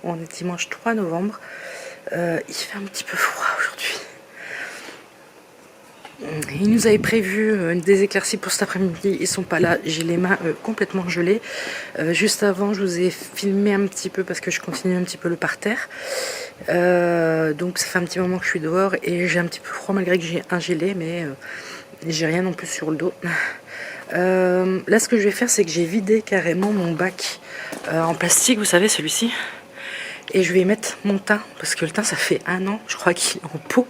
On est dimanche 3 novembre. Il fait un petit peu froid aujourd'hui. Il nous avait prévu des éclaircies pour cet après-midi. Ils sont pas là. J'ai les mains complètement gelées. Juste avant, je vous ai filmé un petit peu parce que je continue un petit peu le parterre. Donc ça fait un petit moment que je suis dehors et j'ai un petit peu froid malgré que j'ai un gilet, mais j'ai rien non plus sur le dos. Là, ce que je vais faire, c'est que j'ai vidé carrément mon bac en plastique, vous savez, celui-ci. Et je vais mettre mon thym, parce que le thym, ça fait 1 an, je crois qu'il est en pot.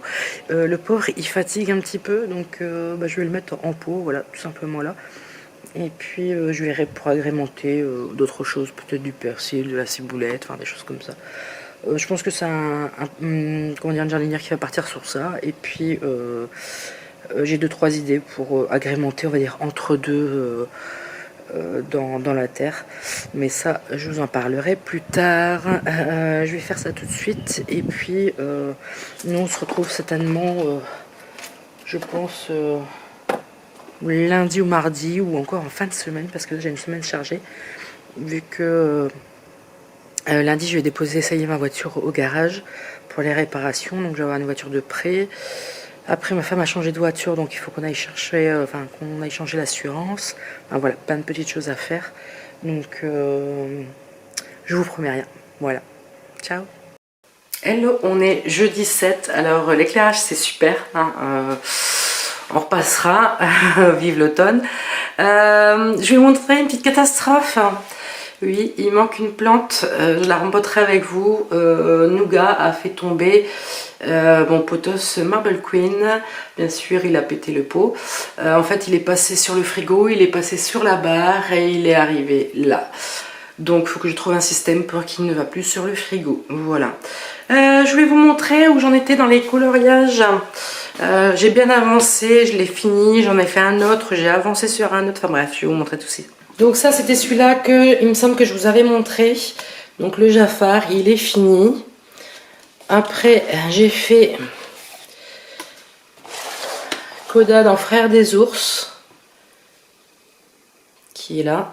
Le pauvre, il fatigue un petit peu, donc je vais le mettre en pot, voilà, tout simplement là. Et puis, je verrai pour agrémenter d'autres choses, peut-être du persil, de la ciboulette, enfin des choses comme ça. Je pense que c'est comment dire, un jardinière qui va partir sur ça. Et puis, j'ai 2-3 idées pour agrémenter, on va dire, entre deux dans la terre. Mais ça, je vous en parlerai plus tard. Je vais faire ça tout de suite. Et puis, nous, on se retrouve certainement, je pense, lundi ou mardi, ou encore en fin de semaine, parce que là, j'ai une semaine chargée. Vu que lundi, je vais déposer, ça y est, ma voiture au garage pour les réparations. Donc, je vais avoir une voiture de prêt. Après, ma femme a changé de voiture, donc il faut qu'on aille chercher, qu'on aille changer l'assurance. Enfin, voilà, plein de petites choses à faire. Donc, je vous promets rien. Voilà. Ciao. Hello, on est jeudi 7. Alors, l'éclairage, c'est super. Hein, on repassera. Vive l'automne. Je vais vous montrer une petite catastrophe. Oui, il manque une plante. Je la rempoterai avec vous. Nougat a fait tomber mon potos Marble Queen. Bien sûr, il a pété le pot. En fait, il est passé sur le frigo, il est passé sur la barre et il est arrivé là. Donc, il faut que je trouve un système pour qu'il ne va plus sur le frigo. Voilà. Je vais vous montrer où j'en étais dans les coloriages. J'ai bien avancé, je l'ai fini, j'en ai fait un autre, j'ai avancé sur un autre. Enfin bref, je vais vous montrer tout ça. Donc ça, c'était celui-là que il me semble que je vous avais montré. Donc le Jafar, il est fini. Après, j'ai fait Coda dans Frères des ours, qui est là.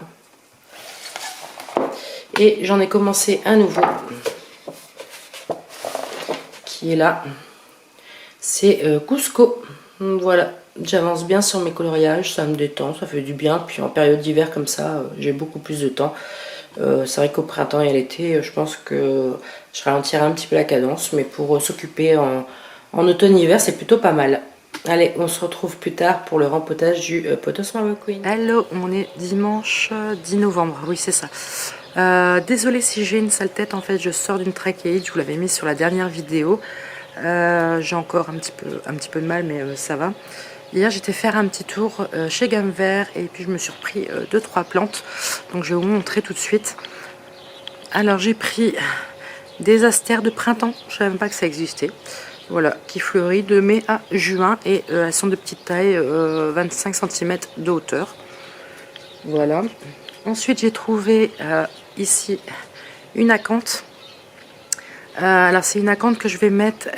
Et j'en ai commencé un nouveau, qui est là. C'est Cusco. Voilà, j'avance bien sur mes coloriages, ça me détend, ça fait du bien. Puis en période d'hiver comme ça, j'ai beaucoup plus de temps. C'est vrai qu'au printemps et à l'été, je pense que je ralentirai un petit peu la cadence. Mais pour s'occuper en automne-hiver, c'est plutôt pas mal. Allez, on se retrouve plus tard pour le rempotage du Potos Marble Queen. Hello, on est dimanche 10 novembre, oui c'est ça. Désolée si j'ai une sale tête, en fait je sors d'une trachéite, je vous l'avais mis sur la dernière vidéo. J'ai encore un petit peu de mal, mais ça va. Hier j'étais faire un petit tour chez Gamme Vert et puis je me suis repris 2-3 plantes. Donc je vais vous montrer tout de suite. Alors j'ai pris des astères de printemps, je ne savais même pas que ça existait. Voilà, qui fleurit de mai à juin et elles sont de petite taille, 25 cm de hauteur. Voilà. Ensuite j'ai trouvé ici une acanthe. Alors c'est une acanthe que je vais mettre,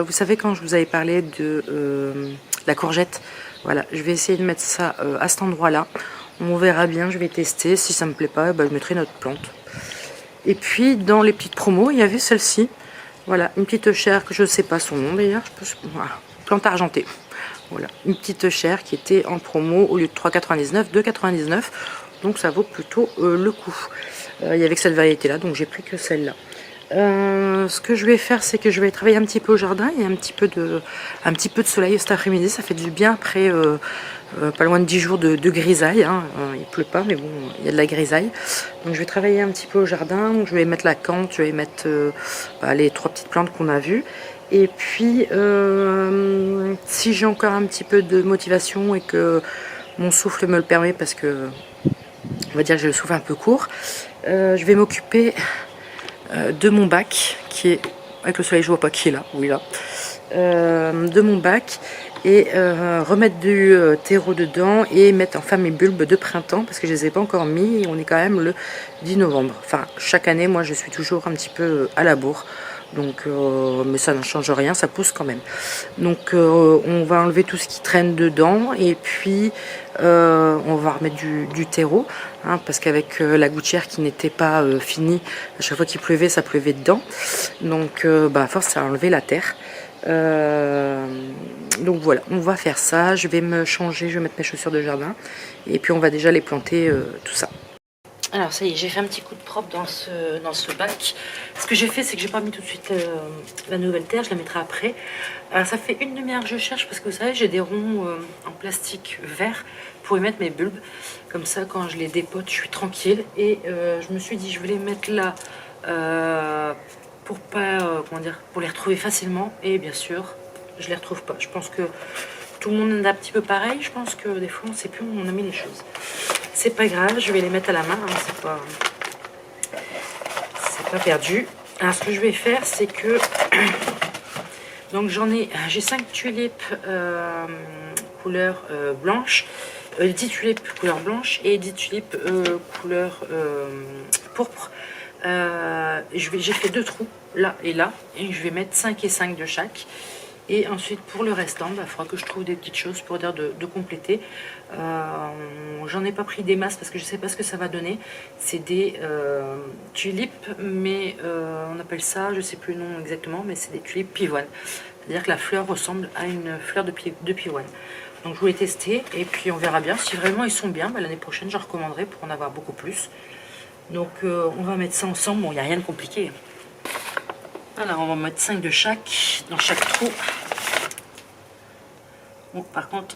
vous savez quand je vous avais parlé de la courgette, voilà, je vais essayer de mettre ça à cet endroit là, on verra bien, je vais tester, si ça me plaît pas, bah, je mettrai une autre plante. Et puis dans les petites promos, il y avait celle-ci, voilà, une petite chaire que je ne sais pas son nom d'ailleurs, voilà, plante argentée, voilà, une petite chaire qui était en promo au lieu de 3,99, 2,99, donc ça vaut plutôt le coup. Il y avait que cette variété là, donc j'ai pris que celle-là. Ce que je vais faire, c'est que je vais travailler un petit peu au jardin. Il y a un petit peu de soleil cet après-midi, ça fait du bien après pas loin de 10 jours de grisaille, hein. Il pleut pas, mais bon, il y a de la grisaille. Donc je vais travailler un petit peu au jardin. Donc, je vais mettre la cante, je vais mettre les 3 petites plantes qu'on a vues. Et puis, si j'ai encore un petit peu de motivation et que mon souffle me le permet, parce que on va dire que j'ai le souffle un peu court, je vais m'occuper de mon bac qui est, avec le soleil je vois pas qui est là, oui là, de mon bac et remettre du terreau dedans et mettre enfin mes bulbes de printemps parce que je les ai pas encore mis et on est quand même le 10 novembre. Enfin chaque année moi je suis toujours un petit peu à la bourre, Donc, mais ça ne change rien, ça pousse quand même. Donc on va enlever tout ce qui traîne dedans et puis on va remettre du terreau, hein, parce qu'avec la gouttière qui n'était pas finie, à chaque fois qu'il pleuvait, ça pleuvait dedans. Donc à force, ça a enlevé la terre. Donc voilà, on va faire ça. Je vais me changer, je vais mettre mes chaussures de jardin et puis on va déjà les planter, tout ça. Alors ça y est, j'ai fait un petit coup de propre dans ce bac. Ce que j'ai fait, c'est que j'ai pas mis tout de suite la nouvelle terre, je la mettrai après. Alors ça fait une demi-heure que je cherche parce que vous savez, j'ai des ronds en plastique vert pour y mettre mes bulbes. Comme ça, quand je les dépote, je suis tranquille. Et je me suis dit, je vais les mettre là pour pas, comment dire, pour les retrouver facilement. Et bien sûr, je les retrouve pas. Je pense que tout le monde est un petit peu pareil. Je pense que des fois, on ne sait plus où on a mis les choses. C'est pas grave, je vais les mettre à la main, hein, c'est pas perdu. Alors ce que je vais faire, c'est que donc j'ai 5 tulipes couleur blanche, 10 tulipes couleur blanche et 10 tulipes couleur pourpre. J'ai fait 2 trous là et là et je vais mettre 5 et 5 de chaque. Et ensuite, pour le restant, il faudra que je trouve des petites choses pour dire de compléter. J'en ai pas pris des masses parce que je sais pas ce que ça va donner. C'est des tulipes, mais on appelle ça, je sais plus le nom exactement, mais c'est des tulipes pivoine. C'est-à-dire que la fleur ressemble à une fleur de pivoine. Donc je voulais tester et puis on verra bien. Si vraiment ils sont bien, l'année prochaine, j'en recommanderai pour en avoir beaucoup plus. Donc on va mettre ça ensemble. Bon, il n'y a rien de compliqué. Alors on va mettre 5 de chaque dans chaque trou. Bon, par contre,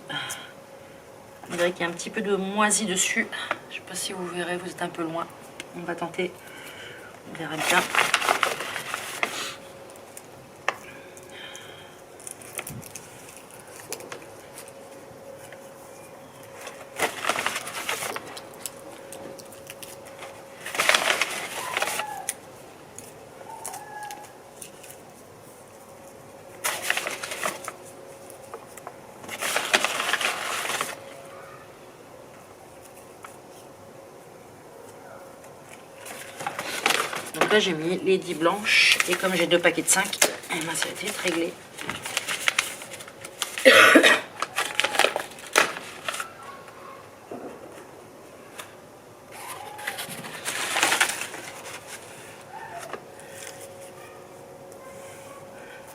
on dirait qu'il y a un petit peu de moisi dessus. Je ne sais pas si vous verrez, vous êtes un peu loin. On va tenter, on verra bien. Donc là j'ai mis les 10 blanches et comme j'ai 2 paquets de 5, eh ben, ça va être vite réglé.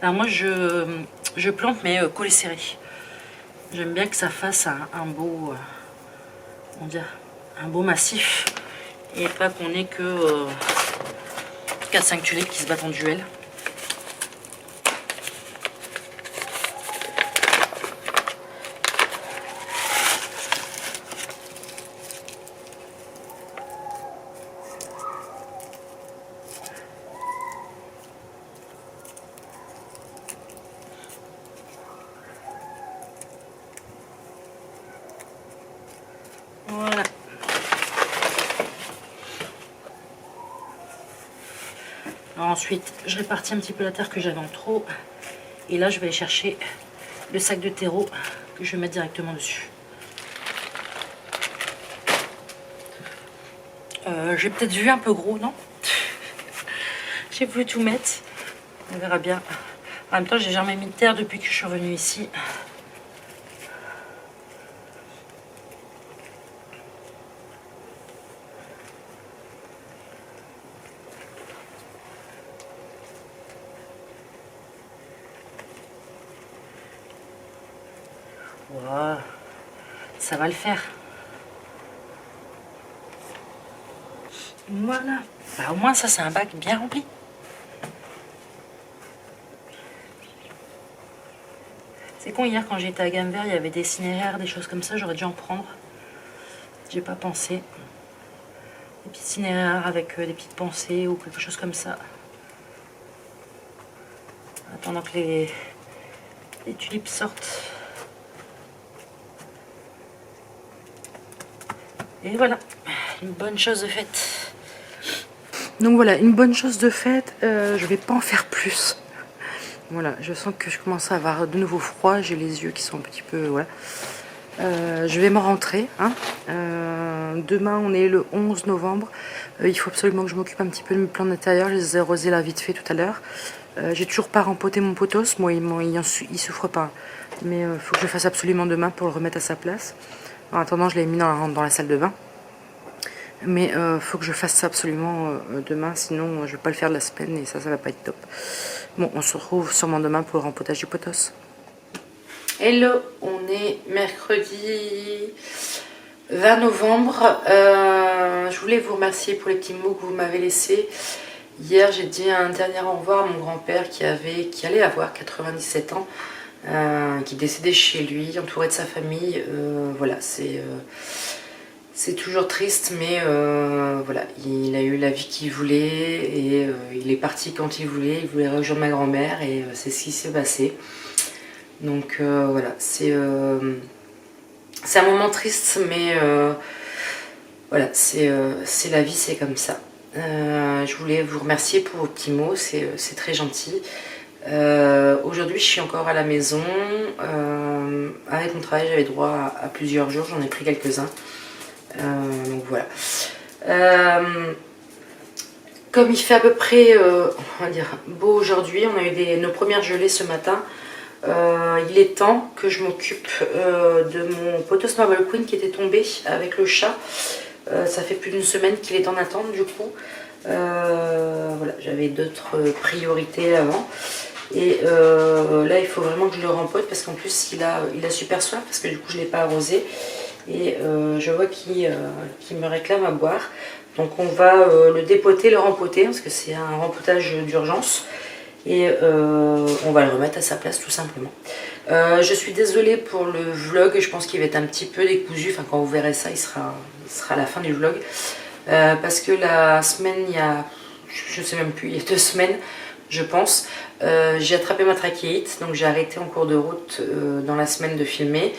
Alors moi je plante mais collé serré. J'aime bien que ça fasse un beau, comment dire, un beau massif et pas qu'on ait que 4-5 tulipes qui se battent en duel. Voilà. Alors ensuite, je répartis un petit peu la terre que j'avais en trop. Et là, je vais aller chercher le sac de terreau que je vais mettre directement dessus. J'ai peut-être vu un peu gros, non? J'ai voulu tout mettre. On verra bien. En même temps, j'ai jamais mis de terre depuis que je suis revenue ici. Voilà. Ça va le faire. Voilà. Bah, au moins, ça, c'est un bac bien rempli. C'est con, hier, quand j'étais à Gamme Vert, il y avait des cinéraires, des choses comme ça. J'aurais dû en prendre. J'ai pas pensé. Des petits cinéraires avec des petites pensées ou quelque chose comme ça. Attendant que les tulipes sortent. Et voilà, une bonne chose de faite. Donc voilà, une bonne chose de faite. Je vais pas en faire plus. Voilà, je sens que je commence à avoir de nouveau froid. J'ai les yeux qui sont un petit peu... Voilà. Je vais m'en rentrer. Hein. Demain, on est le 11 novembre. Il faut absolument que je m'occupe un petit peu de mes plantes d'intérieur. Je les ai arrosées là vite fait tout à l'heure. J'ai toujours pas rempoté mon potos. Moi, il souffre pas. Mais il faut que je le fasse absolument demain pour le remettre à sa place. En attendant, je l'ai mis dans la salle de bain. Mais faut que je fasse ça absolument demain. Sinon, je vais pas le faire de la semaine et ça va pas être top. Bon, on se retrouve sûrement demain pour le rempotage du potos. Hello, on est mercredi 20 novembre. Je voulais vous remercier pour les petits mots que vous m'avez laissés. Hier, j'ai dit un dernier au revoir à mon grand-père qui allait avoir 97 ans, qui décédait chez lui, entouré de sa famille. Voilà, c'est toujours triste, mais voilà, il a eu la vie qu'il voulait et il est parti quand il voulait rejoindre ma grand-mère et c'est ce qui s'est passé. Donc voilà, c'est un moment triste, mais voilà, c'est la vie, c'est comme ça. Je voulais vous remercier pour vos petits mots, c'est très gentil. Aujourd'hui, je suis encore à la maison. Avec mon travail, j'avais droit à plusieurs jours, j'en ai pris quelques-uns. Donc voilà. Comme il fait à peu près, on va dire, beau aujourd'hui, on a eu nos premières gelées ce matin. Il est temps que je m'occupe de mon potos Marble Queen qui était tombé avec le chat. Ça fait plus d'une semaine qu'il est en attente du coup. Voilà, j'avais d'autres priorités avant. Et là, il faut vraiment que je le rempote parce qu'en plus, il a super soif parce que du coup, je ne l'ai pas arrosé. Et je vois qu'il me réclame à boire. Donc on va le dépoter, le rempoter parce que c'est un rempotage d'urgence. Et on va le remettre à sa place tout simplement. Je suis désolée pour le vlog, je pense qu'il va être un petit peu décousu. Enfin, quand vous verrez ça, il sera à la fin du vlog. Parce que la semaine, je ne sais même plus, il y a 2 semaines, je pense, j'ai attrapé ma trachéite. Donc j'ai arrêté en cours de route dans la semaine de filmer.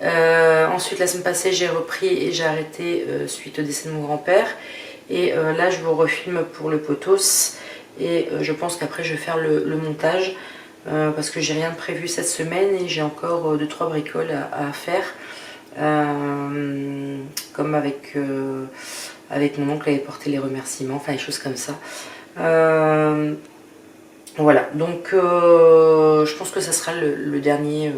Ensuite, la semaine passée, j'ai repris et j'ai arrêté suite au décès de mon grand-père. Et là, je vous refilme pour le potos. Et je pense qu'après, je vais faire le montage. Parce que j'ai rien de prévu cette semaine et j'ai encore 2-3 bricoles à faire. Comme avec mon oncle, il avait porté les remerciements, enfin les choses comme ça. Voilà, donc je pense que ça sera le dernier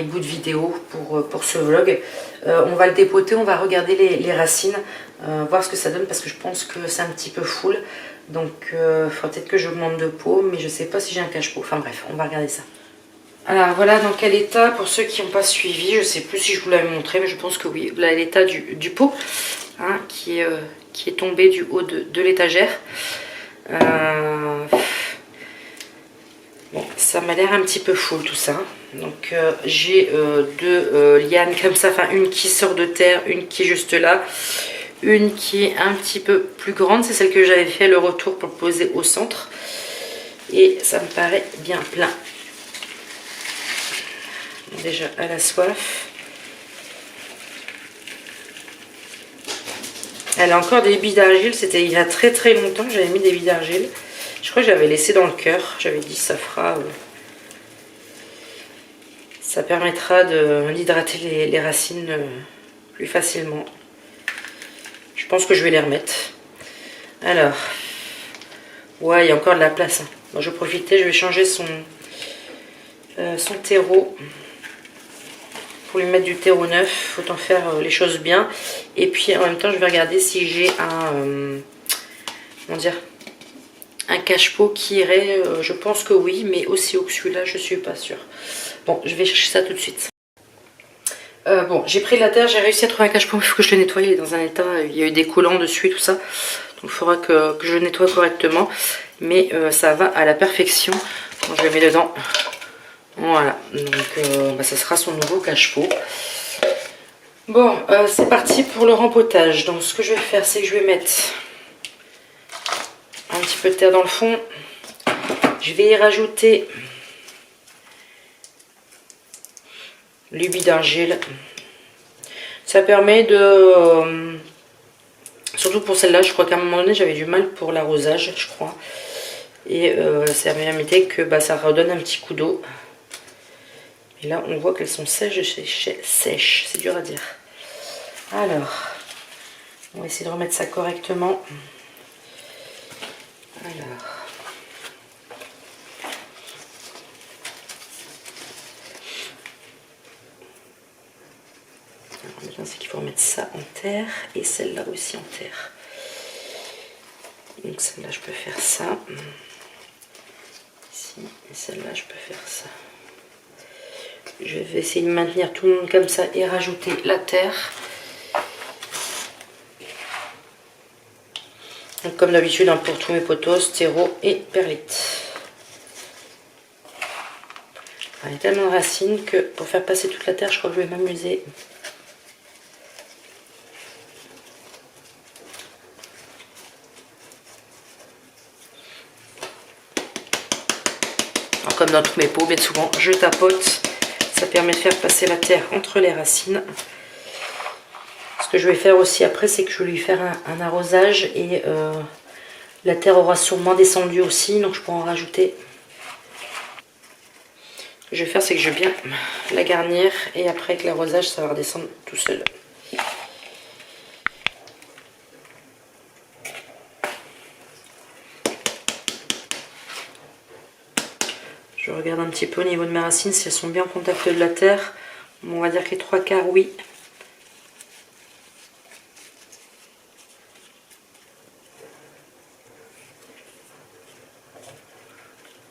bout de vidéo pour ce vlog. On va le dépoter, on va regarder les racines, voir ce que ça donne parce que je pense que c'est un petit peu full. Donc il faudra peut-être que j'augmente de pot, mais je sais pas si j'ai un cache-pot. Enfin bref, on va regarder ça. Alors voilà dans quel état, pour ceux qui n'ont pas suivi, je sais plus si je vous l'avais montré, mais je pense que oui. Là l'état du pot, hein, qui est tombé du haut de l'étagère. Bon, ça m'a l'air un petit peu full tout ça. Donc j'ai 2 lianes comme ça, enfin une qui sort de terre, une qui est juste là. Une qui est un petit peu plus grande, c'est celle que j'avais fait le retour pour poser au centre. Et ça me paraît bien plein. Déjà à la soif. Elle a encore des billes d'argile, c'était il y a très très longtemps que j'avais mis des billes d'argile. Je crois que j'avais laissé dans le cœur, j'avais dit ça fera... ça permettra d'hydrater les racines plus facilement. Je pense que je vais les remettre. Alors, ouais, il y a encore de la place. Hein. Bon, je vais profiter, je vais changer son terreau pour lui mettre du terreau neuf. Autant faire les choses bien. Et puis en même temps, je vais regarder si j'ai comment dire, un cache-pot qui irait. Je pense que oui, mais aussi haut que celui-là, je suis pas sûre. Bon, je vais chercher ça tout de suite. Bon, j'ai pris de la terre, j'ai réussi à trouver un cache-pot, il faut que je le nettoie, il est dans un état, il y a eu des collants dessus et tout ça. Donc il faudra que je le nettoie correctement. Mais ça va à la perfection. Quand je le mets dedans, voilà. Donc ça sera son nouveau cache-pot. Bon, c'est parti pour le rempotage. Donc ce que je vais faire, c'est que je vais mettre un petit peu de terre dans le fond. Je vais y rajouter l'huile d'argile. Ça permet de... surtout pour celle-là, je crois qu'à un moment donné, j'avais du mal pour l'arrosage, je crois. Et ça permettait que ça redonne un petit coup d'eau. Et là, on voit qu'elles sont sèches. C'est dur à dire. Alors, on va essayer de remettre ça correctement. Alors... Alors maintenant c'est qu'il faut remettre ça en terre et celle-là aussi en terre. Donc celle-là je peux faire ça. Ici, et celle-là je peux faire ça. Je vais essayer de maintenir tout le monde comme ça et rajouter la terre. Donc comme d'habitude hein, pour tous mes potos, terreau et perlite. Il y a tellement de racines que pour faire passer toute la terre, je crois que je vais m'amuser. Comme dans tous mes pots, bien souvent, je tapote. Ça permet de faire passer la terre entre les racines. Ce que je vais faire aussi après, c'est que je vais lui faire un arrosage et la terre aura sûrement descendu aussi, donc je peux en rajouter. Ce que je vais faire, c'est que je vais bien la garnir et après avec l'arrosage, ça va redescendre tout seul. Je regarde un petit peu au niveau de mes racines si elles sont bien en contact de la terre. On va dire que les 3/4, oui.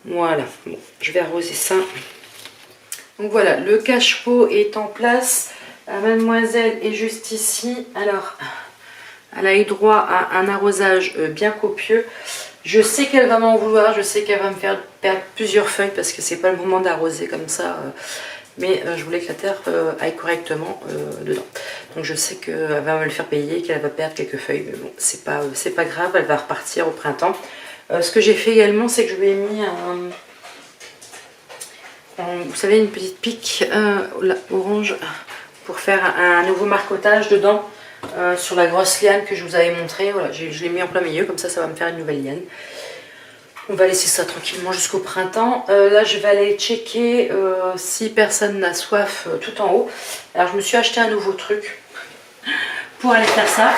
Voilà, bon, je vais arroser ça. Donc voilà, le cache-pot est en place. Mademoiselle est juste ici. Alors, elle a eu droit à un arrosage bien copieux. Je sais qu'elle va m'en vouloir, je sais qu'elle va me faire perdre plusieurs feuilles parce que c'est pas le moment d'arroser comme ça. Mais je voulais que la terre aille correctement dedans. Donc je sais qu'elle va me le faire payer, qu'elle va perdre quelques feuilles. Mais bon, c'est pas grave, elle va repartir au printemps. Ce que j'ai fait également, c'est que je lui ai mis vous savez, une petite pique orange pour faire un nouveau marcotage dedans sur la grosse liane que je vous avais montré. Voilà, je l'ai mis en plein milieu, comme ça va me faire une nouvelle liane. On va laisser ça tranquillement jusqu'au printemps. Là, je vais aller checker si personne n'a soif tout en haut. Alors, je me suis acheté un nouveau truc pour aller faire ça.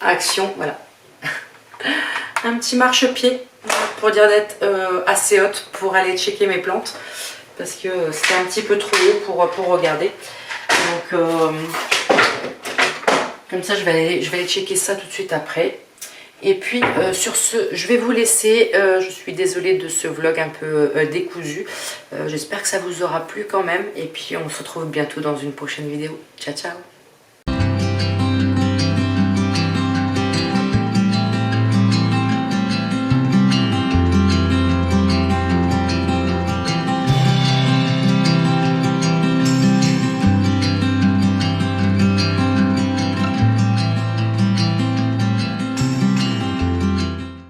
Action, voilà. Un petit marchepied pour dire d'être assez haute pour aller checker mes plantes. Parce que c'était un petit peu trop haut pour regarder. Donc, comme ça, je vais aller checker ça tout de suite après. Et puis sur ce, je vais vous laisser. Je suis désolée de ce vlog un peu décousu. J'espère que ça vous aura plu quand même. Et puis on se retrouve bientôt dans une prochaine vidéo. Ciao, ciao!